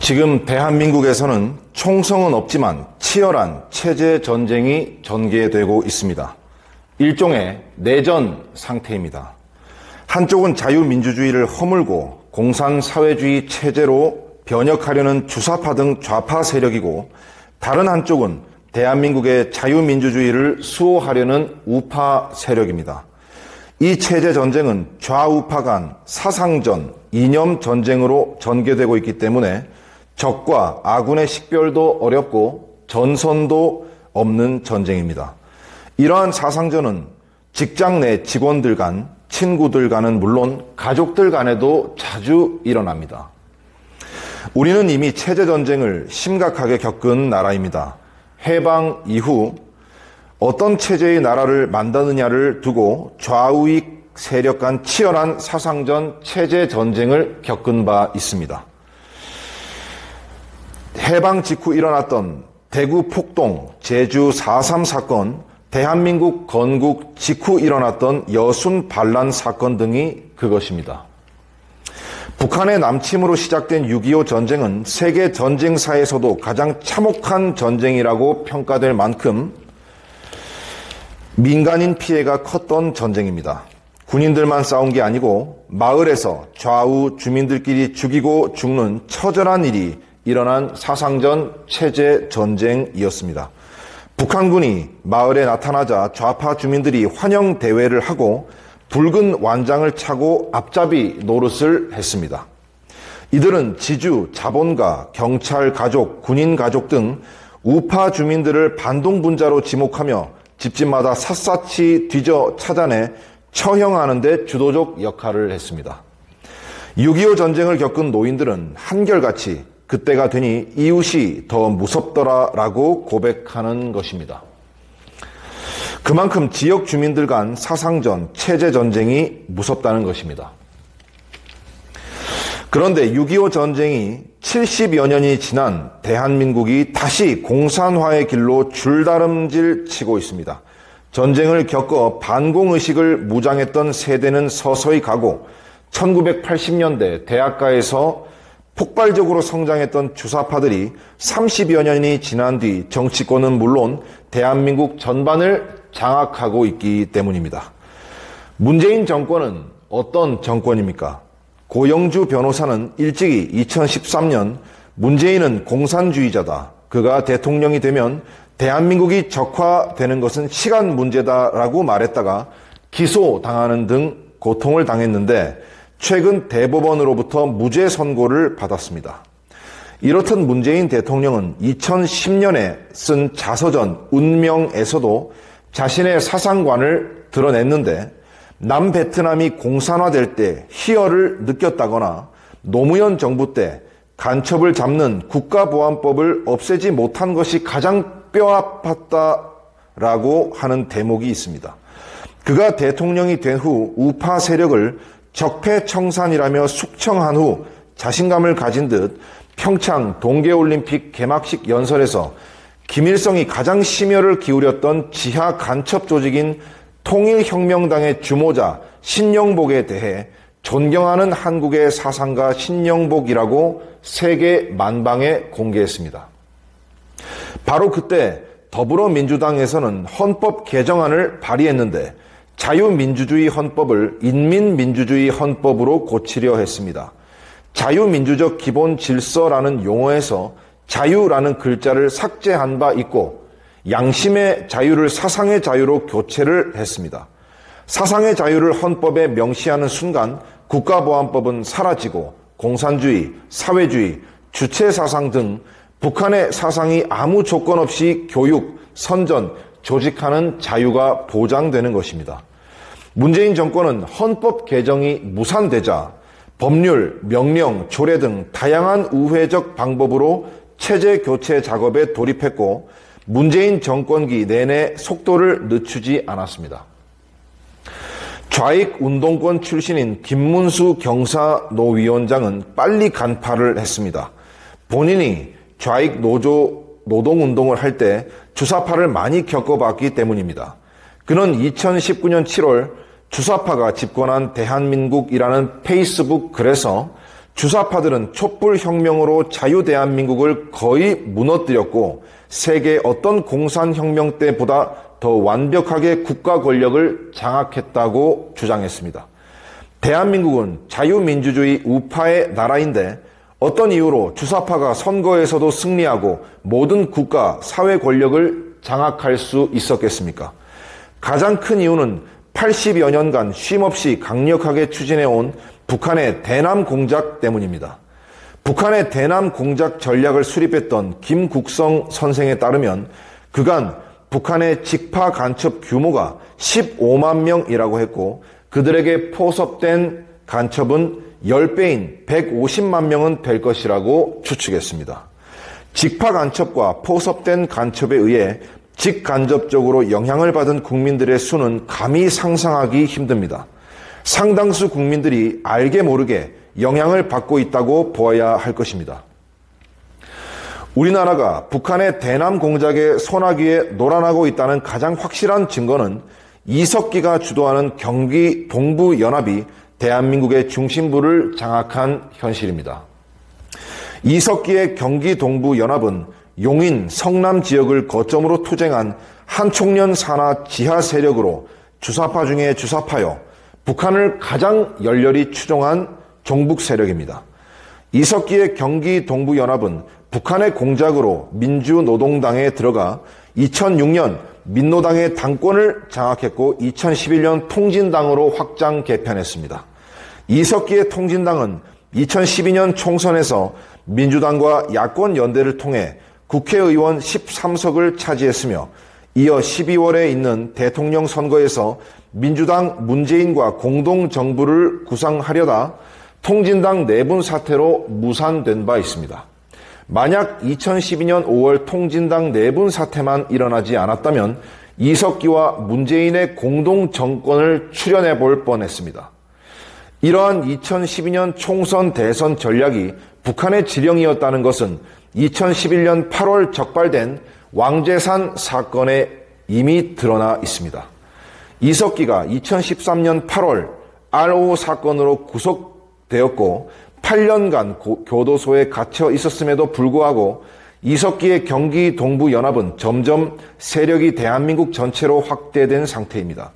지금 대한민국에서는 총성은 없지만 치열한 체제 전쟁이 전개되고 있습니다. 일종의 내전 상태입니다. 한쪽은 자유민주주의를 허물고 공산사회주의 체제로 변혁하려는 주사파 등 좌파 세력이고, 다른 한쪽은 대한민국의 자유민주주의를 수호하려는 우파 세력입니다. 이 체제 전쟁은 좌우파 간 사상전, 이념 전쟁으로 전개되고 있기 때문에 적과 아군의 식별도 어렵고 전선도 없는 전쟁입니다. 이러한 사상전은 직장 내 직원들 간, 친구들 간은 물론 가족들 간에도 자주 일어납니다. 우리는 이미 체제 전쟁을 심각하게 겪은 나라입니다. 해방 이후 어떤 체제의 나라를 만드느냐를 두고 좌우익 세력 간 치열한 사상전, 체제 전쟁을 겪은 바 있습니다. 해방 직후 일어났던 대구 폭동, 제주 4.3 사건, 대한민국 건국 직후 일어났던 여순 반란 사건 등이 그것입니다. 북한의 남침으로 시작된 6.25 전쟁은 세계 전쟁사에서도 가장 참혹한 전쟁이라고 평가될 만큼 민간인 피해가 컸던 전쟁입니다. 군인들만 싸운 게 아니고 마을에서 좌우 주민들끼리 죽이고 죽는 처절한 일이 일어난 사상전 체제 전쟁이었습니다. 북한군이 마을에 나타나자 좌파 주민들이 환영 대회를 하고 붉은 완장을 차고 앞잡이 노릇을 했습니다. 이들은 지주, 자본가, 경찰 가족, 군인 가족 등 우파 주민들을 반동분자로 지목하며 집집마다 샅샅이 뒤져 찾아내 처형하는 데 주도적 역할을 했습니다. 6.25 전쟁을 겪은 노인들은 한결같이 그때가 되니 이웃이 더 무섭더라라고 고백하는 것입니다. 그만큼 지역 주민들 간 사상전, 체제 전쟁이 무섭다는 것입니다. 그런데 6.25 전쟁이 70여 년이 지난 대한민국이 다시 공산화의 길로 줄다름질 치고 있습니다. 전쟁을 겪어 반공의식을 무장했던 세대는 서서히 가고 1980년대 대학가에서 폭발적으로 성장했던 주사파들이 30여 년이 지난 뒤 정치권은 물론 대한민국 전반을 장악하고 있기 때문입니다. 문재인 정권은 어떤 정권입니까? 고영주 변호사는 일찍이 2013년 문재인은 공산주의자다. 그가 대통령이 되면 대한민국이 적화되는 것은 시간 문제다라고 말했다가 기소당하는 등 고통을 당했는데 최근 대법원으로부터 무죄 선고를 받았습니다. 이렇듯 문재인 대통령은 2010년에 쓴 자서전 운명에서도 자신의 사상관을 드러냈는데 남베트남이 공산화될 때 희열을 느꼈다거나 노무현 정부 때 간첩을 잡는 국가보안법을 없애지 못한 것이 가장 뼈아팠다라고 하는 대목이 있습니다. 그가 대통령이 된 후 우파 세력을 적폐청산이라며 숙청한 후 자신감을 가진 듯 평창 동계올림픽 개막식 연설에서 김일성이 가장 심혈을 기울였던 지하 간첩 조직인 통일혁명당의 주모자 신영복에 대해 존경하는 한국의 사상가 신영복이라고 세계 만방에 공개했습니다. 바로 그때 더불어민주당에서는 헌법 개정안을 발의했는데 자유민주주의 헌법을 인민민주주의 헌법으로 고치려 했습니다. 자유민주적 기본 질서라는 용어에서 자유라는 글자를 삭제한 바 있고 양심의 자유를 사상의 자유로 교체를 했습니다. 사상의 자유를 헌법에 명시하는 순간 국가보안법은 사라지고 공산주의, 사회주의, 주체사상 등 북한의 사상이 아무 조건 없이 교육, 선전, 조직하는 자유가 보장되는 것입니다. 문재인 정권은 헌법 개정이 무산되자 법률, 명령, 조례 등 다양한 우회적 방법으로 체제 교체 작업에 돌입했고 문재인 정권기 내내 속도를 늦추지 않았습니다. 좌익 운동권 출신인 김문수 경사노위원장은 빨리 간파를 했습니다. 본인이 좌익 노동운동을 할 때 주사파를 많이 겪어봤기 때문입니다. 그는 2019년 7월 주사파가 집권한 대한민국이라는 페이스북 글에서 주사파들은 촛불혁명으로 자유대한민국을 거의 무너뜨렸고 세계 어떤 공산혁명 때보다 더 완벽하게 국가 권력을 장악했다고 주장했습니다. 대한민국은 자유민주주의 우파의 나라인데 어떤 이유로 주사파가 선거에서도 승리하고 모든 국가, 사회 권력을 장악할 수 있었겠습니까? 가장 큰 이유는 80여 년간 쉼없이 강력하게 추진해온 북한의 대남 공작 때문입니다. 북한의 대남 공작 전략을 수립했던 김국성 선생에 따르면 그간 북한의 직파 간첩 규모가 15만 명이라고 했고 그들에게 포섭된 간첩은 10배인 150만 명은 될 것이라고 추측했습니다. 직파 간첩과 포섭된 간첩에 의해 직간접적으로 영향을 받은 국민들의 수는 감히 상상하기 힘듭니다. 상당수 국민들이 알게 모르게 영향을 받고 있다고 보아야 할 것입니다. 우리나라가 북한의 대남 공작의 소나기에 놀아나고 있다는 가장 확실한 증거는 이석기가 주도하는 경기 동부연합이 대한민국의 중심부를 장악한 현실입니다. 이석기의 경기 동부연합은 용인, 성남 지역을 거점으로 투쟁한 한총련 산하 지하 세력으로 주사파 중에 주사파여 북한을 가장 열렬히 추종한 종북 세력입니다. 이석기의 경기 동부연합은 북한의 공작으로 민주노동당에 들어가 2006년 민노당의 당권을 장악했고 2011년 통진당으로 확장 개편했습니다. 이석기의 통진당은 2012년 총선에서 민주당과 야권 연대를 통해 국회의원 13석을 차지했으며 이어 12월에 있는 대통령 선거에서 민주당 문재인과 공동정부를 구상하려다 통진당 내분 사태로 무산된 바 있습니다. 만약 2012년 5월 통진당 내분 사태만 일어나지 않았다면 이석기와 문재인의 공동정권을 출연해 볼 뻔했습니다. 이러한 2012년 총선 대선 전략이 북한의 지령이었다는 것은 2011년 8월 적발된 왕제산 사건에 이미 드러나 있습니다. 이석기가 2013년 8월 RO 사건으로 구속되었고 8년간 교도소에 갇혀 있었음에도 불구하고 이석기의 경기 동부연합은 점점 세력이 대한민국 전체로 확대된 상태입니다.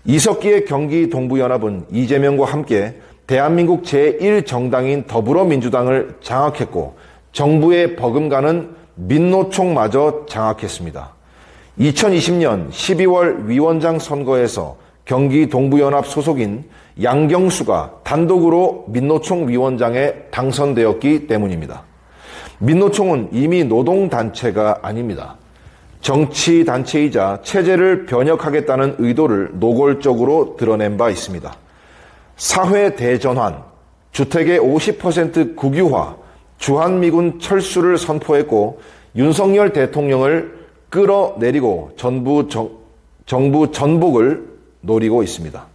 이석기의 경기 동부연합은 이재명과 함께 대한민국 제1정당인 더불어민주당을 장악했고 정부에 버금가는 민노총마저 장악했습니다. 2020년 12월 위원장 선거에서 경기 동부연합 소속인 양경수가 단독으로 민노총 위원장에 당선되었기 때문입니다. 민노총은 이미 노동단체가 아닙니다. 정치단체이자 체제를 변혁하겠다는 의도를 노골적으로 드러낸 바 있습니다. 사회 대전환, 주택의 50% 국유화, 주한미군 철수를 선포했고 윤석열 대통령을 끌어내리고 정부 전복을 노리고 있습니다.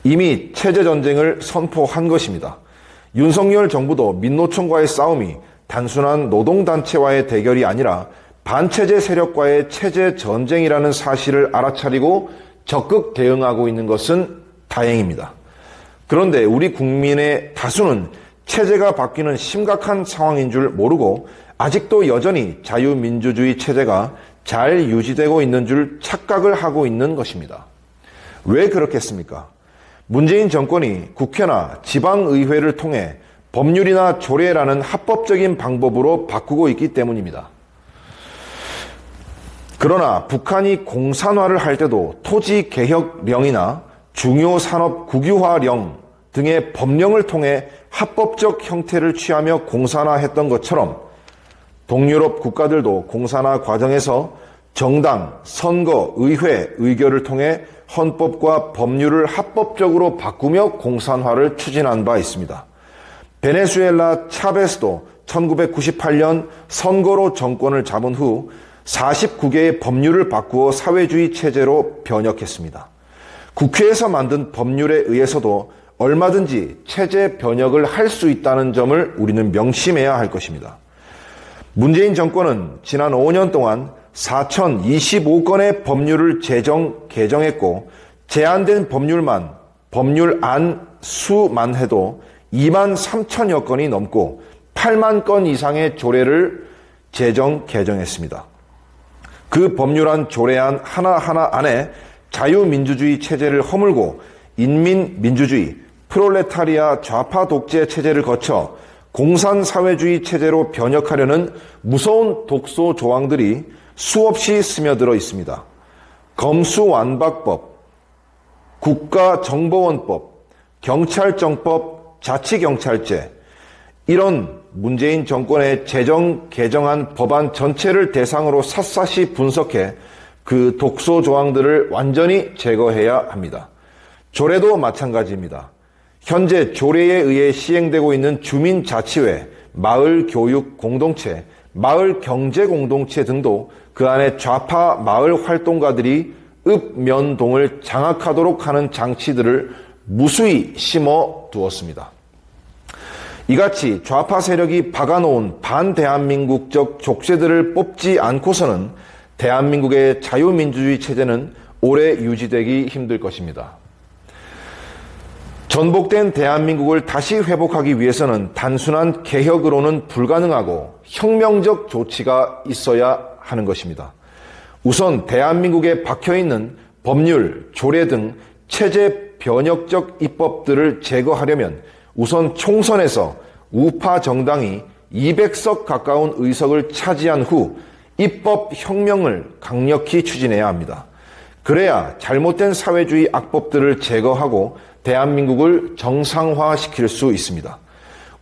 이미 체제전쟁을 선포한 것입니다. 윤석열 정부도 민노총과의 싸움이 단순한 노동단체와의 대결이 아니라 반체제 세력과의 체제전쟁이라는 사실을 알아차리고 적극 대응하고 있는 것은 다행입니다. 그런데 우리 국민의 다수는 체제가 바뀌는 심각한 상황인 줄 모르고 아직도 여전히 자유민주주의 체제가 잘 유지되고 있는 줄 착각을 하고 있는 것입니다. 왜 그렇겠습니까? 문재인 정권이 국회나 지방의회를 통해 법률이나 조례라는 합법적인 방법으로 바꾸고 있기 때문입니다. 그러나 북한이 공산화를 할 때도 토지개혁령이나 중요산업 국유화령 등의 법령을 통해 합법적 형태를 취하며 공산화했던 것처럼 동유럽 국가들도 공산화 과정에서 정당, 선거, 의회, 의결을 통해 헌법과 법률을 합법적으로 바꾸며 공산화를 추진한 바 있습니다. 베네수엘라 차베스도 1998년 선거로 정권을 잡은 후 49개의 법률을 바꾸어 사회주의 체제로 변혁했습니다. 국회에서 만든 법률에 의해서도 얼마든지 체제 변혁을 할 수 있다는 점을 우리는 명심해야 할 것입니다. 문재인 정권은 지난 5년 동안 4,025건의 법률을 개정했고 제한된 법률안 수만 해도 2만 3천여 건이 넘고 8만 건 이상의 조례를 개정했습니다. 그 법률안 조례안 하나하나 안에 자유민주주의 체제를 허물고 인민민주주의, 프롤레타리아 좌파 독재 체제를 거쳐 공산사회주의 체제로 변혁하려는 무서운 독소 조항들이 수없이 스며들어 있습니다. 검수완박법, 국가정보원법, 경찰정법, 자치경찰제, 이런 문재인 정권의 재정 개정안 법안 전체를 대상으로 샅샅이 분석해 그 독소 조항들을 완전히 제거해야 합니다. 조례도 마찬가지입니다. 현재 조례에 의해 시행되고 있는 주민자치회, 마을교육공동체, 마을경제공동체 등도 그 안에 좌파 마을 활동가들이 읍면동을 장악하도록 하는 장치들을 무수히 심어 두었습니다. 이같이 좌파 세력이 박아놓은 반대한민국적 족쇄들을 뽑지 않고서는 대한민국의 자유민주주의 체제는 오래 유지되기 힘들 것입니다. 전복된 대한민국을 다시 회복하기 위해서는 단순한 개혁으로는 불가능하고 혁명적 조치가 있어야 하는 것입니다. 우선 대한민국에 박혀있는 법률, 조례 등 체제 변혁적 입법들을 제거하려면 우선 총선에서 우파 정당이 200석 가까운 의석을 차지한 후 입법 혁명을 강력히 추진해야 합니다. 그래야 잘못된 사회주의 악법들을 제거하고 대한민국을 정상화시킬 수 있습니다.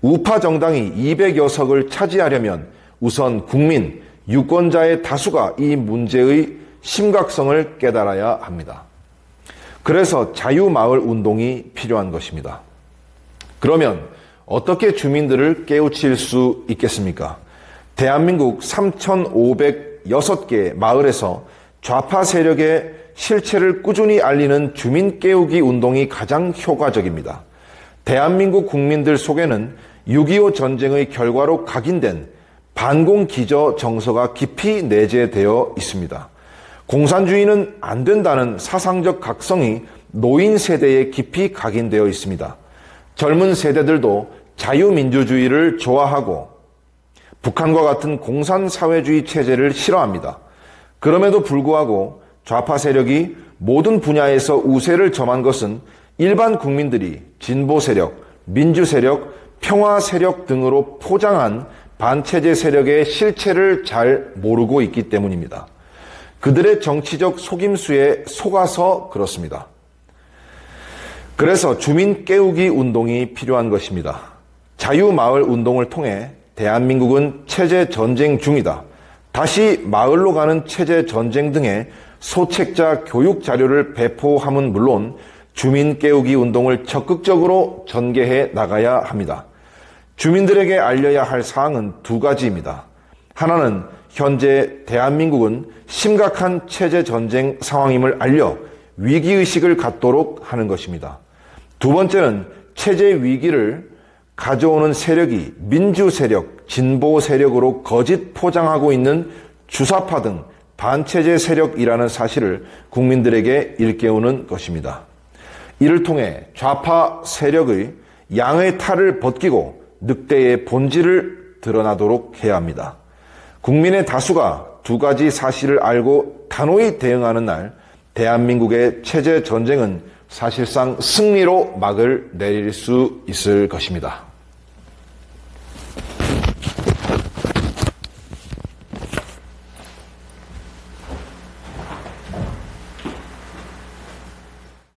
우파 정당이 200여 석을 차지하려면 우선 국민, 유권자의 다수가 이 문제의 심각성을 깨달아야 합니다. 그래서 자유마을 운동이 필요한 것입니다. 그러면 어떻게 주민들을 깨우칠 수 있겠습니까? 대한민국 3,506개 마을에서 좌파 세력의 실체를 꾸준히 알리는 주민 깨우기 운동이 가장 효과적입니다. 대한민국 국민들 속에는 6.25 전쟁의 결과로 각인된 반공기저 정서가 깊이 내재되어 있습니다. 공산주의는 안 된다는 사상적 각성이 노인 세대에 깊이 각인되어 있습니다. 젊은 세대들도 자유민주주의를 좋아하고 북한과 같은 공산사회주의 체제를 싫어합니다. 그럼에도 불구하고 좌파 세력이 모든 분야에서 우세를 점한 것은 일반 국민들이 진보 세력, 민주 세력, 평화 세력 등으로 포장한 반체제 세력의 실체를 잘 모르고 있기 때문입니다. 그들의 정치적 속임수에 속아서 그렇습니다. 그래서 주민 깨우기 운동이 필요한 것입니다. 자유마을 운동을 통해 대한민국은 체제 전쟁 중이다. 다시 마을로 가는 체제 전쟁 등의 소책자 교육 자료를 배포함은 물론 주민 깨우기 운동을 적극적으로 전개해 나가야 합니다. 주민들에게 알려야 할 사항은 두 가지입니다. 하나는 현재 대한민국은 심각한 체제 전쟁 상황임을 알려 위기의식을 갖도록 하는 것입니다. 두 번째는 체제 위기를 가져오는 세력이 민주 세력, 진보 세력으로 거짓 포장하고 있는 주사파 등 반체제 세력이라는 사실을 국민들에게 일깨우는 것입니다. 이를 통해 좌파 세력의 양의 탈을 벗기고 늑대의 본질을 드러나도록 해야 합니다. 국민의 다수가 두 가지 사실을 알고 단호히 대응하는 날 대한민국의 체제 전쟁은 사실상 승리로 막을 내릴 수 있을 것입니다.